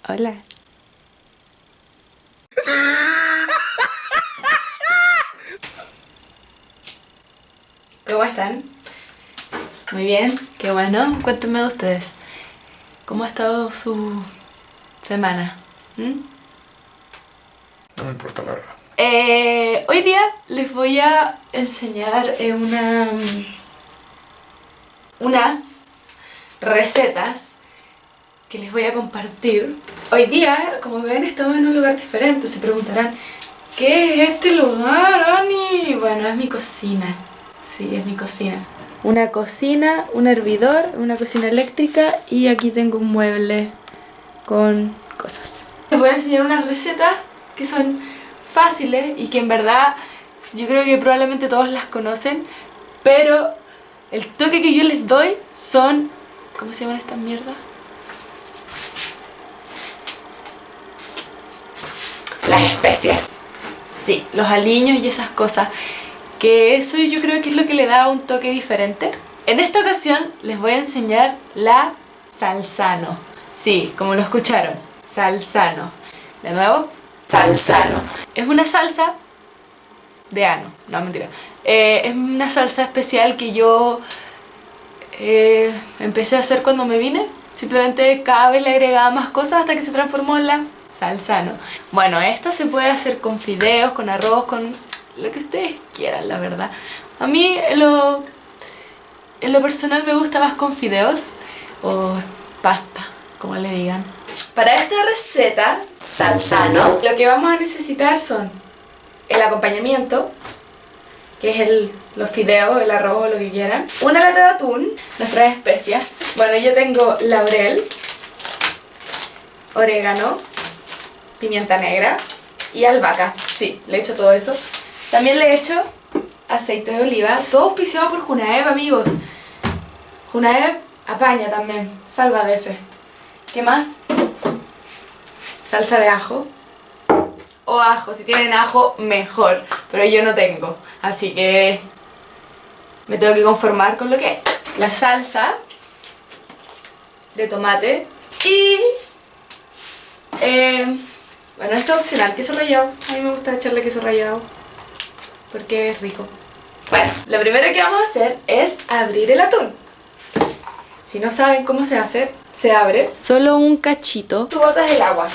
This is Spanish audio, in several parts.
Hola. ¿Cómo están? Muy bien, qué bueno. Cuéntenme de ustedes. ¿Cómo ha estado su semana? No me importa la verdad. Hoy día les voy a enseñar unas recetas que les voy a compartir. Hoy día, como ven, estamos en un lugar diferente. Se preguntarán, ¿qué es este lugar, Ani? Bueno, es mi cocina. Sí, es mi cocina. Una cocina, un hervidor, una cocina eléctrica y aquí tengo un mueble con cosas. Les voy a enseñar unas recetas que son fáciles y que en verdad yo creo que probablemente todos las conocen, pero el toque que yo les doy son... ¿Cómo se llaman estas mierdas? Las especias. Sí, los aliños y esas cosas. Que eso yo creo que es lo que le da un toque diferente. En esta ocasión les voy a enseñar la salsano. Sí, como lo escucharon, salsano. De nuevo, salsano. Es una salsa de ano, no, mentira. Es una salsa especial que yo empecé a hacer cuando me vine. Simplemente cada vez le agregaba más cosas hasta que se transformó en la salsano. Bueno, esta se puede hacer con fideos, con arroz, con lo que ustedes quieran, la verdad. A mí en lo personal me gusta más con fideos o pasta, como le digan. Para esta receta, salsano, lo que vamos a necesitar son el acompañamiento, que es los fideos, el arroz o lo que quieran, una lata de atún, nuestras especias. Bueno, yo tengo laurel, orégano, pimienta negra y albahaca. Sí, le he hecho todo eso. También le he hecho aceite de oliva, todo auspiciado por Junaev, amigos. Junaev apaña también, salva a veces. ¿Qué más? Salsa de ajo. O ajo, si tienen ajo, mejor. Pero yo no tengo, así que me tengo que conformar con lo que hay. La salsa de tomate y... bueno, esto es opcional, queso rallado. A mí me gusta echarle queso rallado porque es rico. Bueno, lo primero que vamos a hacer es abrir el atún. Si no saben cómo se hace, se abre solo un cachito. Tú botas el agua.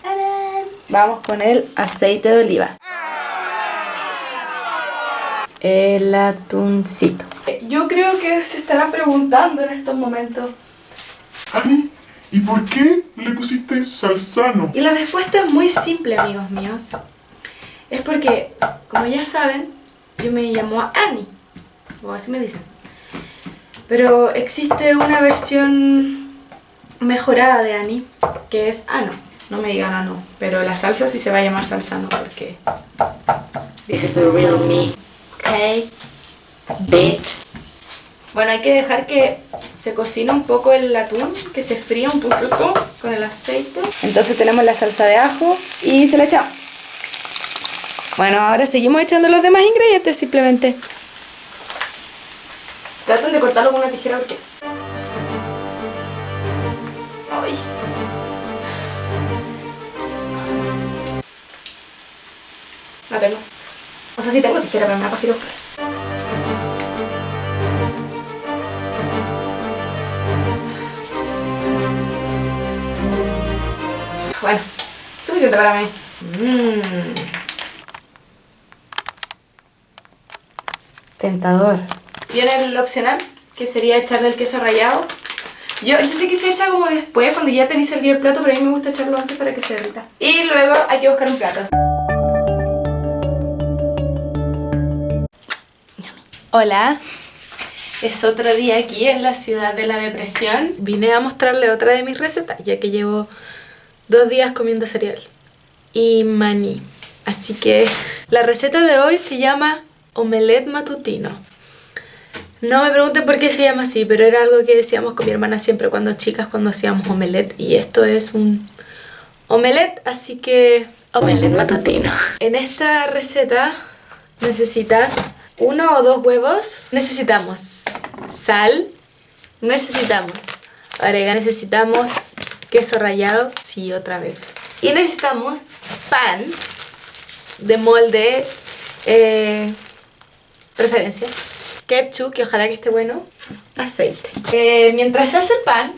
¡Tarán! Vamos con el aceite de oliva. El atuncito. Yo creo que se estarán preguntando en estos momentos, Ani, ¿y por qué le pusiste salsano? y la respuesta es muy simple, amigos míos. Es porque, como ya saben, yo me llamo Ani, o así me dicen. Pero existe una versión mejorada de Ani, que es Ano. No me digan Ano, pero la salsa sí se va a llamar salsano, porque this is the real me. Ok, bitch. Bueno, hay que dejar que se cocine un poco el atún, que se fría un poquito con el aceite. Entonces tenemos la salsa de ajo y se la echamos. Bueno, ahora seguimos echando los demás ingredientes simplemente. Traten de cortarlo con una tijera porque... ¡Ay! No tengo. O sea, sí tengo tijera, pero me la paso a buscar. Bueno, suficiente para mí. Tentador. Viene el opcional, que sería echarle el queso rallado. Yo sé que se echa como después, cuando ya tenéis servido el plato, pero a mí me gusta echarlo antes para que se derrita. Y luego hay que buscar un plato. Hola. Es otro día aquí en la ciudad de la depresión. Vine a mostrarle otra de mis recetas, ya que llevo 2 días comiendo cereal y maní. Así que la receta de hoy se llama omelette matutino. No me pregunten por qué se llama así, pero era algo que decíamos con mi hermana siempre cuando chicas, cuando hacíamos omelette. Y esto es un omelette, así que omelette matutino. En esta receta necesitas 1 o 2 huevos. Necesitamos sal. Necesitamos orégano. Necesitamos queso rallado, sí, otra vez. Y necesitamos pan de molde preferencia, ketchup, que ojalá que esté bueno, aceite. Mientras se hace el pan,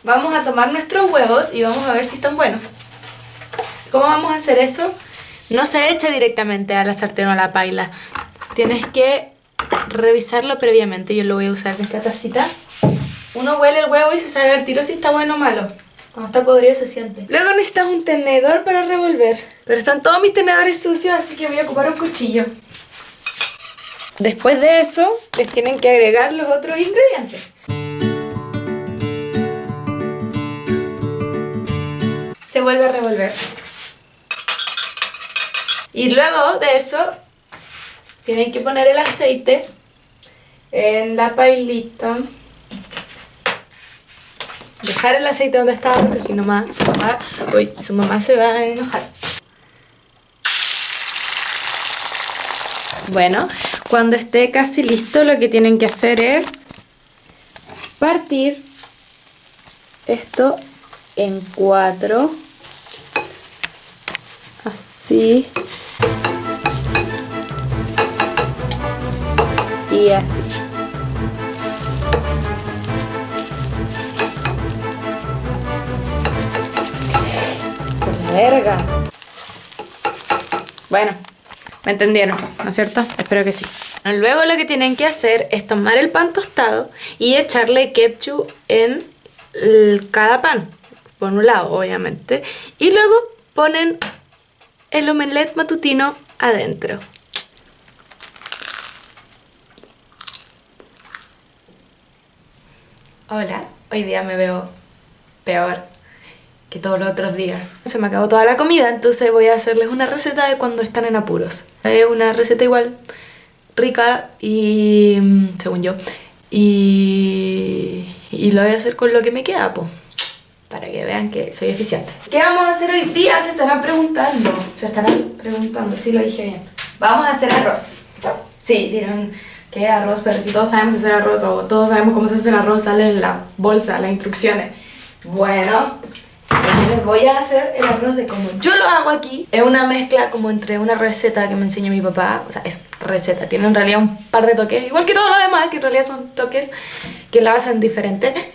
vamos a tomar nuestros huevos y vamos a ver si están buenos. ¿Cómo vamos a hacer eso? No se echa directamente a la sartén o a la paila. Tienes que revisarlo previamente. Yo lo voy a usar en esta tacita. Uno huele el huevo y se sabe al tiro si está bueno o malo. Cuando está podrido se siente. Luego necesitas un tenedor para revolver. Pero están todos mis tenedores sucios, así que voy a ocupar un cuchillo. Después de eso, les tienen que agregar los otros ingredientes. Se vuelve a revolver. Y luego de eso, tienen que poner el aceite en la pailita. Dejar el aceite donde estaba porque si no su mamá se va a enojar. Bueno, cuando esté casi listo lo que tienen que hacer es partir esto en 4. Así. Y así. Por la verga. Bueno, me entendieron, ¿no es cierto? Espero que sí. Luego lo que tienen que hacer es tomar el pan tostado y echarle ketchup en cada pan. Por un lado, obviamente. Y luego ponen el omelette matutino adentro. Hola, hoy día me veo peor que todos los otros días. Se me acabó toda la comida, entonces voy a hacerles una receta de cuando están en apuros. Es una receta igual, rica y... según yo. Y lo voy a hacer con lo que me queda, pues. Para que vean que soy eficiente. ¿Qué vamos a hacer hoy día? Se estarán preguntando. Sí, lo dije bien. Vamos a hacer arroz. Sí, dirán, ¿qué arroz? Pero si todos sabemos hacer arroz o todos sabemos cómo se hace el arroz, sale en la bolsa, las instrucciones. Bueno, les voy a hacer el arroz de como yo lo hago aquí. Es una mezcla como entre una receta que me enseñó mi papá. O sea, es receta, tiene en realidad un par de toques, igual que todo lo demás, que en realidad son toques que la hacen diferente.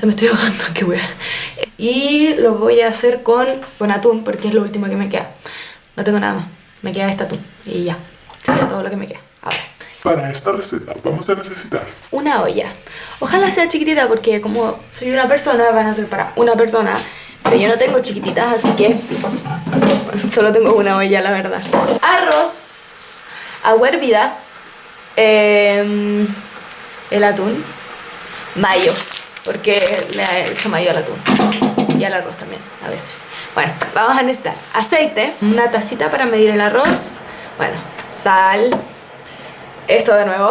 Me estoy ahogando, qué wea. Y lo voy a hacer con atún, porque es lo último que me queda. No tengo nada más, me queda este atún y ya, sería todo lo que me queda. Ahora, para esta receta vamos a necesitar una olla. Ojalá sea chiquitita porque como soy una persona, van a ser para una persona. Pero yo no tengo chiquititas, así que bueno, solo tengo una olla, la verdad. Arroz, agua hervida, el atún, mayo, porque le he hecho mayo al atún y al arroz también a veces. Bueno, vamos a necesitar aceite, una tacita para medir el arroz, bueno, sal, esto de nuevo,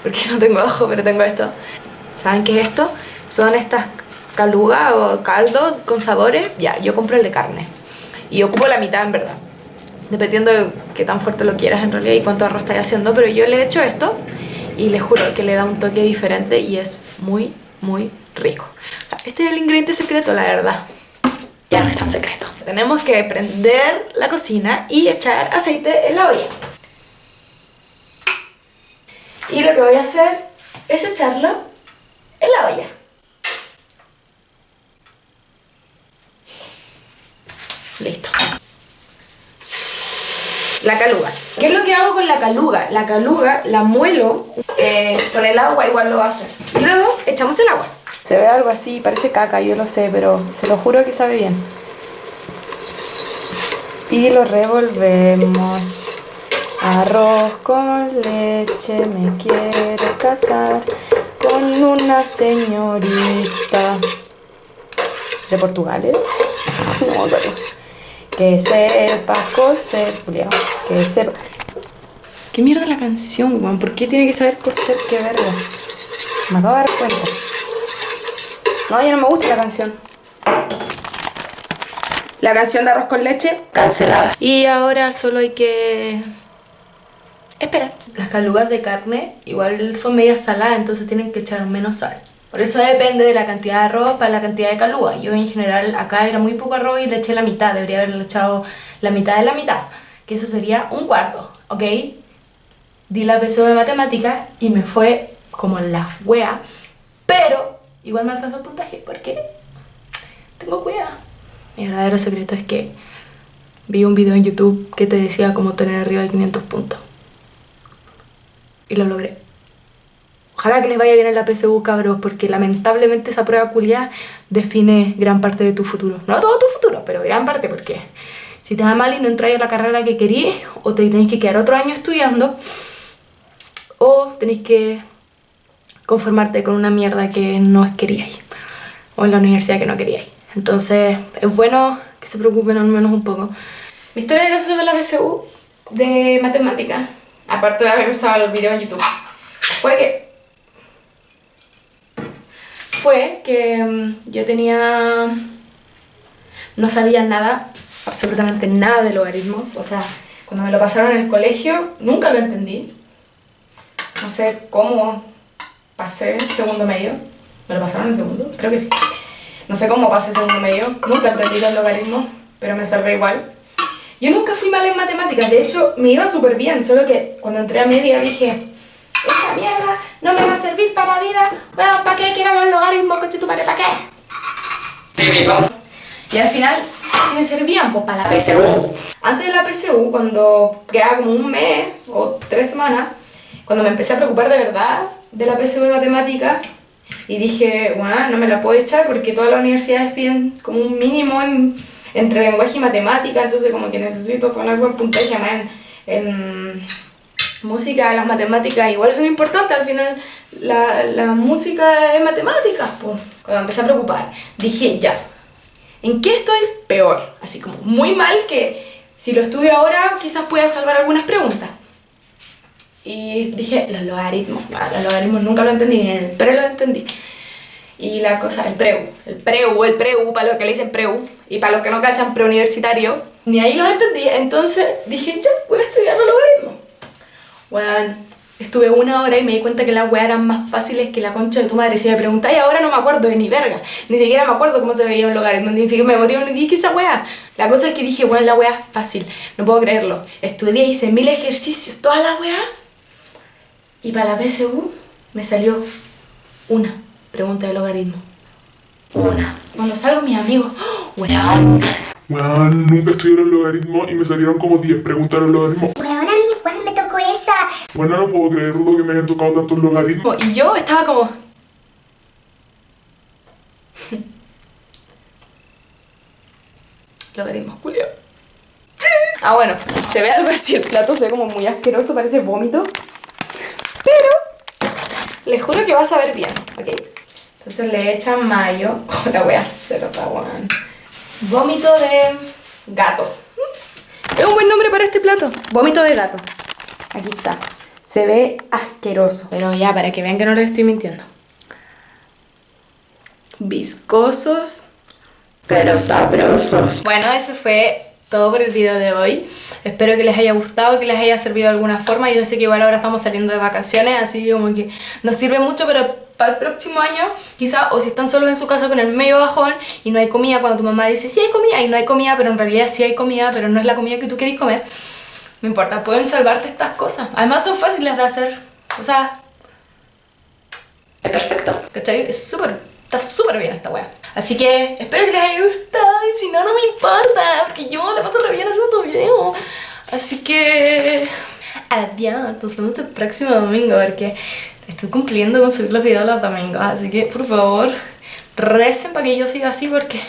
porque no tengo ojo, pero tengo esto. ¿Saben qué es esto? Son estas calugas o caldo con sabores. Ya, yo compro el de carne y ocupo la mitad en verdad, dependiendo de qué tan fuerte lo quieras en realidad y cuánto arroz estáis haciendo, pero yo le he hecho esto y les juro que le da un toque diferente y es muy, muy rico. Este es el ingrediente secreto, la verdad. Ya no es tan secreto. Tenemos que prender la cocina y echar aceite en la olla. Y lo que voy a hacer es echarlo en la olla. Listo. La caluga. ¿Qué es lo que hago con la caluga? La caluga la muelo con el agua, igual lo va a hacer. Y luego echamos el agua. Se ve algo así, parece caca, yo lo sé, pero se lo juro que sabe bien. Y lo revolvemos. Arroz con leche, me quiero casar con una señorita de Portugal, ¿eh? No, pero que sepa coser, Julián, que sepa. ¿Qué mierda la canción, weón? ¿Por qué tiene que saber coser? Qué verga. Me acabo de dar cuenta. No, ya no me gusta la canción. La canción de arroz con leche, cancelada. Y ahora solo hay que esperar. Las calugas de carne igual son medias saladas, entonces tienen que echar menos sal. Por eso depende de la cantidad de arroz para la cantidad de caluga. Yo en general acá era muy poco arroz y le eché la mitad, debería haberle echado la mitad de la mitad, que eso sería un cuarto, ¿ok? Di la PSU de matemática y me fue como la wea, pero igual me alcanzó el puntaje porque tengo cuidado. Mi verdadero secreto es que vi un video en YouTube que te decía cómo tener arriba de 500 puntos. Y lo logré. Ojalá que les vaya bien en la PSU, cabros, porque lamentablemente esa prueba culiada define gran parte de tu futuro. No todo tu futuro, pero gran parte, porque si te va mal y no entras a la carrera que querías, o te tenés que quedar otro año estudiando, o tenés que conformarte con una mierda que no queríais, o en la universidad que no queríais. Entonces es bueno que se preocupen al menos un poco. Mi historia era sobre la PSU de matemática, aparte de haber usado el video en YouTube. Fue que yo no sabía nada, absolutamente nada de logaritmos. O sea, cuando me lo pasaron en el colegio, nunca lo entendí. No sé cómo pasé el segundo medio. ¿Me lo pasaron en segundo? Creo que sí. No sé cómo pasé el segundo medio. Nunca entendí los logaritmos, pero me salvé igual. Yo nunca fui mal en matemáticas. De hecho, me iba súper bien. Solo que cuando entré a media dije... esta mierda no me va a servir para la vida. Bueno, ¿para qué quiero los logaritmos, coche tu madre? ¿Para qué? Típico. Y al final, sí me servían, pues para la PSU. Antes de la PSU, cuando quedaba como un mes o 3 semanas, cuando me empecé a preocupar de verdad de la PSU de matemáticas, y dije, bueno, no me la puedo echar porque todas las universidades piden como un mínimo entre lenguaje y matemática, entonces como que necesito poner buen puntaje en música, las matemáticas igual son importantes, al final la música es matemáticas, pues. Cuando empecé a preocupar, dije ya, ¿en qué estoy peor? Así como muy mal que si lo estudio ahora quizás pueda salvar algunas preguntas. Y dije, los logaritmos nunca lo entendí, ni en el pre lo entendí. Y la cosa, el preu, para los que le dicen preu, y para los que no cachan preuniversitario, ni ahí los entendí, entonces dije, ya, voy a estudiar los logaritmos. Bueno, estuve 1 hora y me di cuenta que las weas eran más fáciles que la concha de tu madre. Si me preguntáis ahora no me acuerdo de ni verga, ni siquiera me acuerdo cómo se veía un logaritmo, ni siquiera me motivo ni qué esa wea. La cosa es que dije, bueno, la wea es fácil, no puedo creerlo. Estudié, hice 1000 ejercicios, todas las weas. Y para la PSU me salió una pregunta de logaritmo. Una. Cuando salgo mis amigos, ¡oh, weón! Weón, nunca estudié los logaritmos y me salieron como 10 preguntas de los logaritmos. Weón, a mí igual me tocó esa. Bueno, no puedo creerlo que me hayan tocado tantos logaritmos. Y yo estaba como... logaritmos, Julio. Ah, bueno, se ve algo así, el plato se ve como muy asqueroso, parece vómito. Pero les juro que va a saber bien, ¿ok? Entonces le echan mayo. Oh, la voy a hacer otra, weón. Vómito de gato. Es un buen nombre para este plato. Vómito de gato. Aquí está. Se ve asqueroso. Pero ya, para que vean que no les estoy mintiendo. Viscosos, pero sabrosos. Bueno, eso fue todo por el video de hoy. Espero que les haya gustado, que les haya servido de alguna forma. Yo sé que igual ahora estamos saliendo de vacaciones, así como que nos sirve mucho, pero para el próximo año, quizá, o si están solos en su casa con el medio bajón y no hay comida, cuando tu mamá dice sí hay comida y no hay comida, pero en realidad sí hay comida, pero no es la comida que tú querés comer, no importa, pueden salvarte estas cosas. Además son fáciles de hacer, o sea, es perfecto, ¿cachai? Está súper bien esta wea. Así que espero que les haya gustado y si no, no me importa, porque yo la paso re bien haciendo tu video. Así que adiós, nos vemos el próximo domingo porque estoy cumpliendo con subir los videos los domingos. Así que por favor, recen para que yo siga así porque